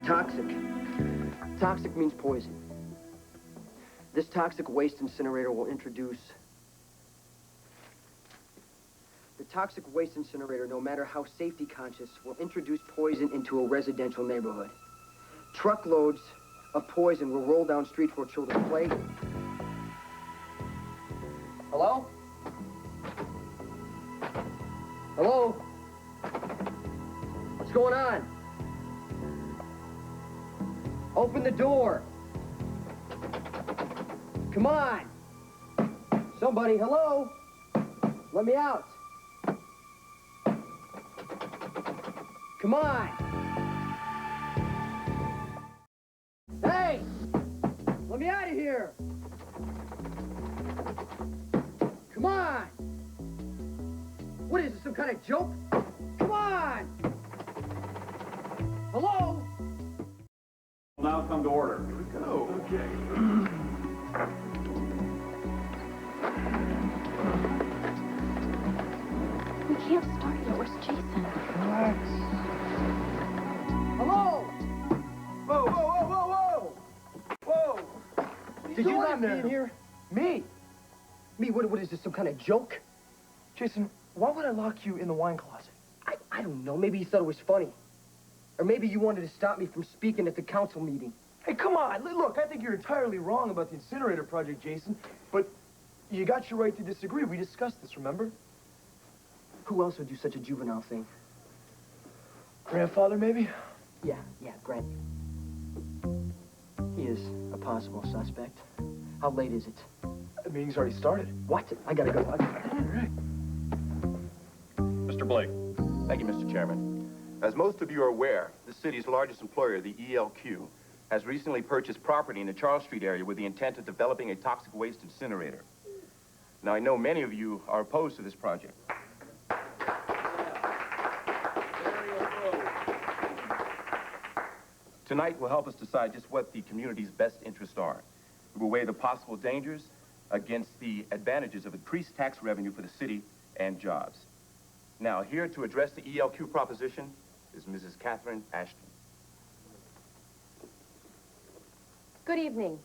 Toxic. Toxic means poison. This toxic waste incinerator will introduce... The toxic waste incinerator, no matter how safety conscious, will introduce poison into a residential neighborhood. Truckloads of poison will roll down streets where children play. Hello? Hello? What's going on? Open the door. Come on. Somebody, hello? Let me out. Come on. Hey! Let me out of here. Come on. What is this, some kind of joke? Come on. Hello? Now come to order. Here we go. Okay. We can't start yet. Where's Jason? Relax. Hello? Whoa, whoa, whoa, whoa, whoa! Whoa! Did you not be in here? Me? Me? What is this, some kind of joke? Jason, why would I lock you in the wine closet? I don't know. Maybe you thought it was funny. Or maybe you wanted to stop me from speaking at the council meeting. Hey, come on. Look, I think you're entirely wrong about the incinerator project, Jason. But you got your right to disagree. We discussed this, remember? Who else would do such a juvenile thing? Grandfather, maybe? Yeah, Grant. He is a possible suspect. How late is it? The meeting's already started. What? I gotta go. All right. Mr. Blake. Thank you, Mr. Chairman. As most of you are aware, the city's largest employer, the ELQ, has recently purchased property in the Charles Street area with the intent of developing a toxic waste incinerator. Now, I know many of you are opposed to this project. Tonight will help us decide just what the community's best interests are. We will weigh the possible dangers against the advantages of increased tax revenue for the city and jobs. Now, here to address the ELQ proposition is Mrs. Katherine Ashton. Good evening.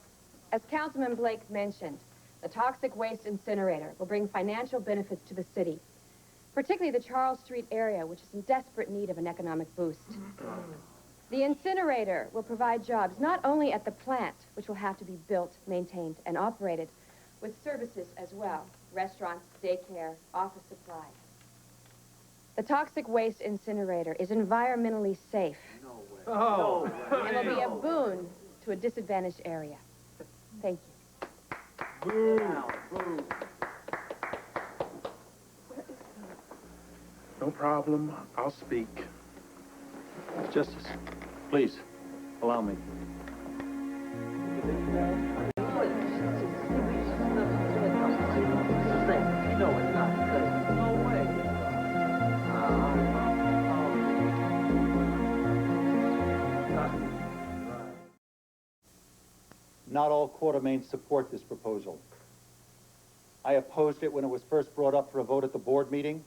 As Councilman Blake mentioned, the toxic waste incinerator will bring financial benefits to the city, particularly the Charles Street area, which is in desperate need of an economic boost. The incinerator will provide jobs not only at the plant, which will have to be built, maintained, and operated, with services as well, restaurants, daycare, office supplies. The toxic waste incinerator is environmentally safe. No way. Oh. And will be a boon to a disadvantaged area. Thank you. Boo. No problem. I'll speak. Justice, please, allow me. Not all Quartermains support this proposal. I opposed it when it was first brought up for a vote at the board meeting.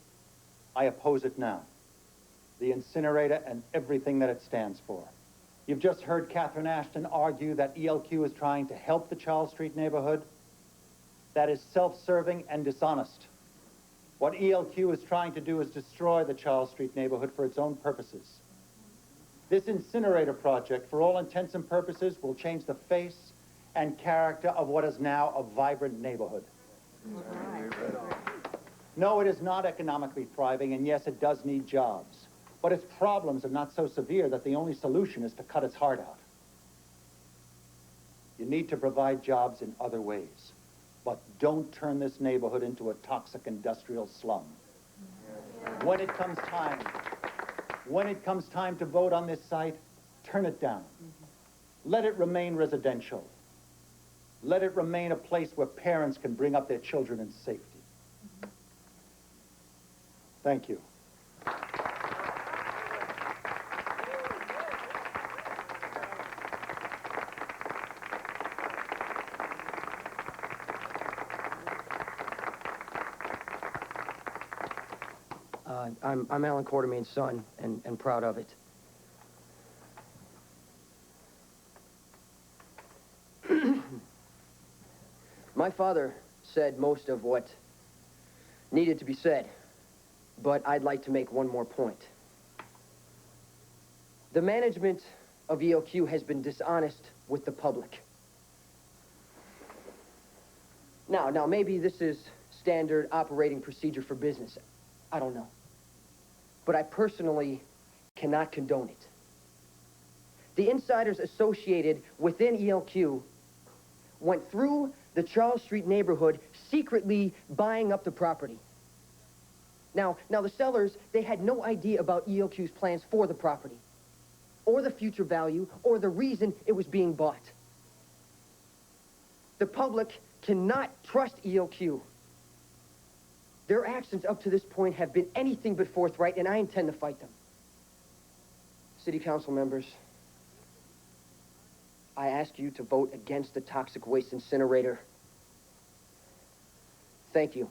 I oppose it now. The incinerator and everything that it stands for. You've just heard Katherine Ashton argue that ELQ is trying to help the Charles Street neighborhood. That is self-serving and dishonest. What ELQ is trying to do is destroy the Charles Street neighborhood for its own purposes. This incinerator project, for all intents and purposes, will change the face and character of what is now a vibrant neighborhood. No, it is not economically thriving, and yes, it does need jobs. But its problems are not so severe that the only solution is to cut its heart out. You need to provide jobs in other ways. But don't turn this neighborhood into a toxic industrial slum. When it comes time to vote on this site, turn it down. Let it remain residential. Let it remain a place where parents can bring up their children in safety. Thank you. I'm Alan Quartermain's son, and proud of it. My father said most of what needed to be said, but I'd like to make one more point. The management of ELQ has been dishonest with the public. Now, maybe this is standard operating procedure for business. I don't know. But I personally cannot condone it. The insiders associated within ELQ went through the Charles Street neighborhood secretly buying up the property. Now the sellers, they had no idea about ELQ's plans for the property, or the future value, or the reason it was being bought. The public cannot trust ELQ. Their actions up to this point have been anything but forthright, and I intend to fight them. City Council members, I ask you to vote against the toxic waste incinerator. Thank you.